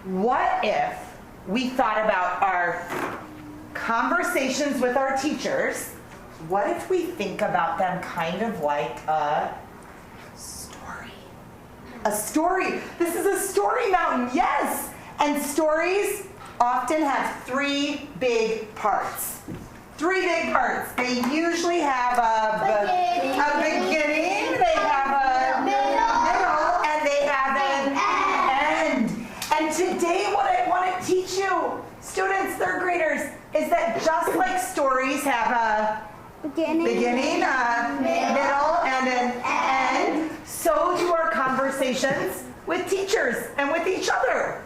what if we thought about our conversations with our teachers? What if we think about them kind of like a story? A story. This is a story mountain, yes. And stories often have three big parts. Three big parts. They usually have a beginning, they have a middle, and they have an end. And today what I want to teach you, students, third graders, is that just like stories have a beginning, a middle, and an end, so do our conversations with teachers and with each other.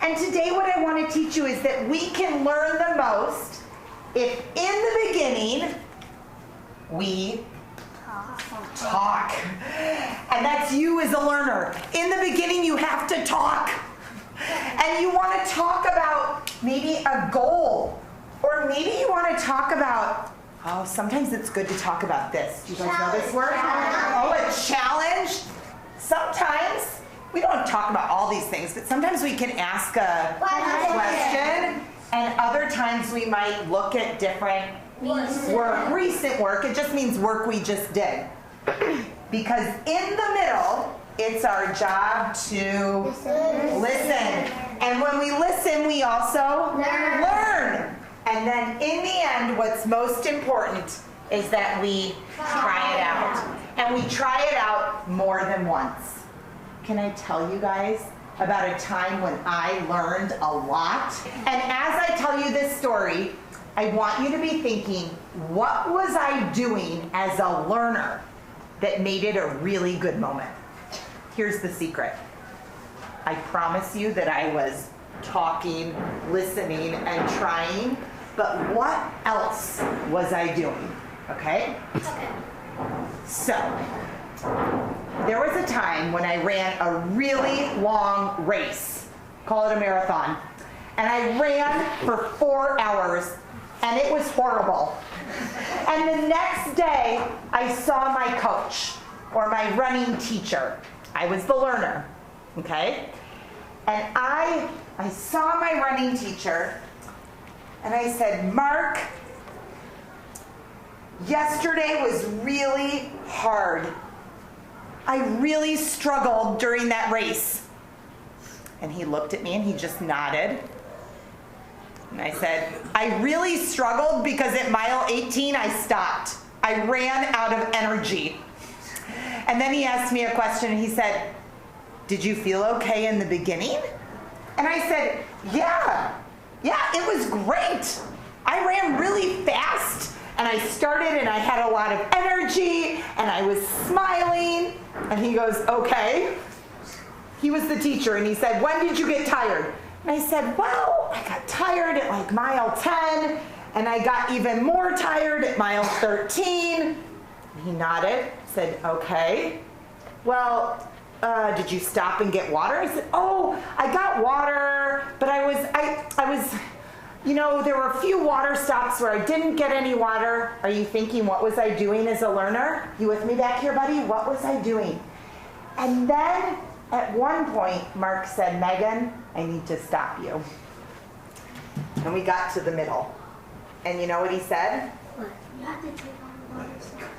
And today what I want to teach you is that we can learn the most if in the beginning we talk. And that's you as a learner. In the beginning you have to talk. And you want to talk about maybe a goal. Or maybe you want to talk about, oh, sometimes it's good to talk about this. Do you guys know this word? Oh, a challenge. Sometimes, we don't talk about all these things, but sometimes we can ask a question, and other times we might look at different work, recent work. It just means work we just did. Because in the middle, it's our job to listen. And when we listen, we also learn. And then in the end, what's most important is that we try it out. And we try it out more than once. Can I tell you guys about a time when I learned a lot? And as I tell you this story, I want you to be thinking, what was I doing as a learner that made it a really good moment? Here's the secret. I promise you that I was talking, listening, and trying, but what else was I doing? Okay? So, there was a time when I ran a really long race. Call it a marathon. And I ran for 4 hours, and it was horrible. And the next day, I saw my coach, or my running teacher. I was the learner, okay? And I saw my running teacher, and I said, Mark, yesterday was really hard. I really struggled during that race. And he looked at me and he just nodded. And I said, I really struggled because at mile 18 I stopped. I ran out of energy. And then he asked me a question and he said, did you feel okay in the beginning? And I said, yeah, it was great. I ran really fast. And I started and I had a lot of energy and I was smiling. And he goes, okay. He was the teacher and he said, when did you get tired? And I said, well, I got tired at like mile 10 and I got even more tired at mile 13. And he nodded, said, okay. Well, did you stop and get water? I said, oh, I got water, but I was, you know, there were a few water stops where I didn't get any water. Are you thinking, what was I doing as a learner? You with me back here, buddy? What was I doing? And then at one point, Mark said, Megan, I need to stop you. And we got to the middle. And you know what he said? What? You have to take on water.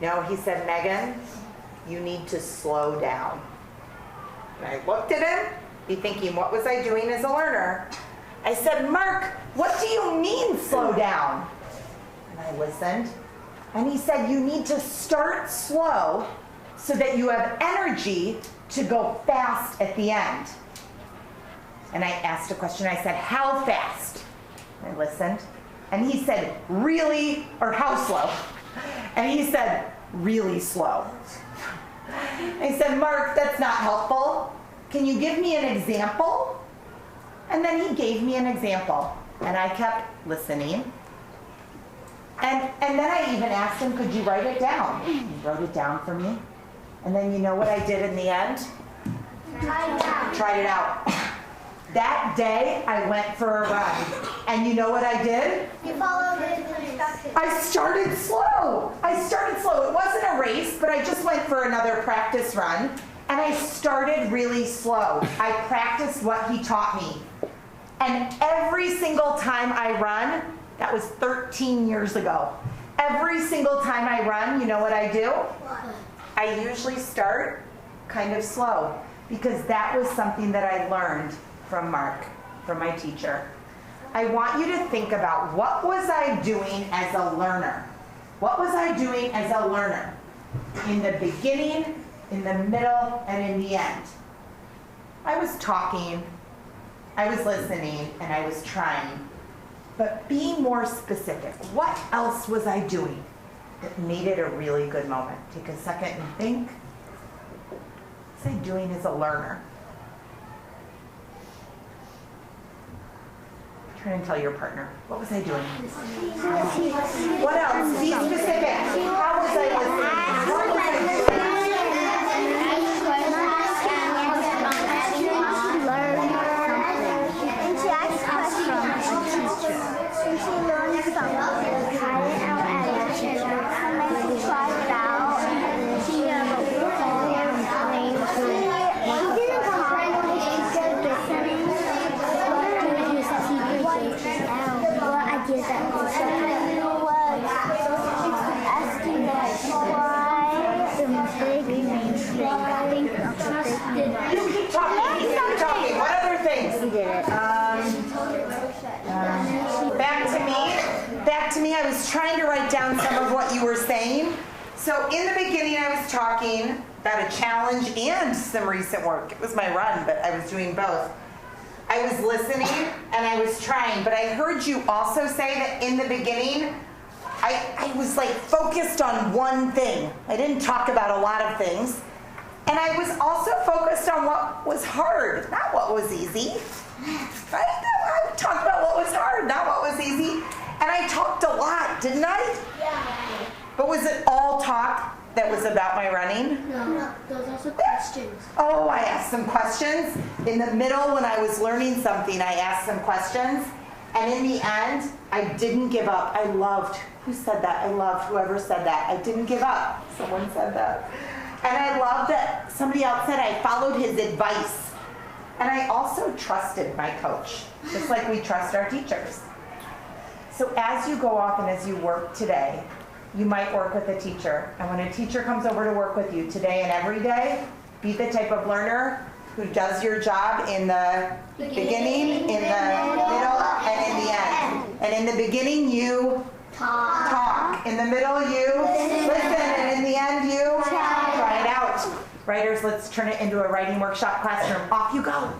No, he said, Megan, you need to slow down. And I looked at him, be thinking, what was I doing as a learner? I said, Mark, what do you mean slow down? And I listened. And he said, you need to start slow so that you have energy to go fast at the end. And I asked a question. I said, how fast? And I listened. And he said, really, or how slow? And he said, really slow. I said, Mark, that's not helpful. Can you give me an example? And then he gave me an example. And I kept listening. And then I even asked him, could you write it down? He wrote it down for me. And then you know what I did in the end? Tried it out. That day, I went for a run. And you know what I did? You followed the instructions. I started slow. It wasn't a race, but I just went for another practice run. And I started really slow. I practiced what he taught me. And every single time I run, that was 13 years ago. Every single time I run, you know what I do? I usually start kind of slow, because that was something that I learned from Mark, from my teacher. I want you to think about, what was I doing as a learner? What was I doing as a learner? In the beginning, in the middle, and in the end. I was talking, I was listening, and I was trying. But be more specific. What else was I doing that made it a really good moment? Take a second and think. What was I doing as a learner? Try and tell your partner. What was I doing? What else? Be specific. How was I listening? What was I doing? Talking. What other things? Back to me. I was trying to write down some of what you were saying. So in the beginning, I was talking about a challenge and some recent work. It was my run, but I was doing both. I was listening and I was trying, but I heard you also say that in the beginning, I was like focused on one thing. I didn't talk about a lot of things. And I was also focused on what was hard, not what was easy. Right? I talked about what was hard, not what was easy. And I talked a lot, didn't I? Yeah. But was it all talk that was about my running? No, those are also questions. Oh, I asked some questions. In the middle, when I was learning something, I asked some questions. And in the end, I didn't give up. I loved, who said that? I loved whoever said that. I didn't give up. Someone said that. And I love that somebody else said I followed his advice. And I also trusted my coach, just like we trust our teachers. So as you go off and as you work today, you might work with a teacher. And when a teacher comes over to work with you today and every day, be the type of learner who does your job in the beginning, in the middle, and in the end. And in the beginning, you talk. In the middle, you listen. And in the end, you try it out. Writers, let's turn it into a writing workshop classroom. Off you go.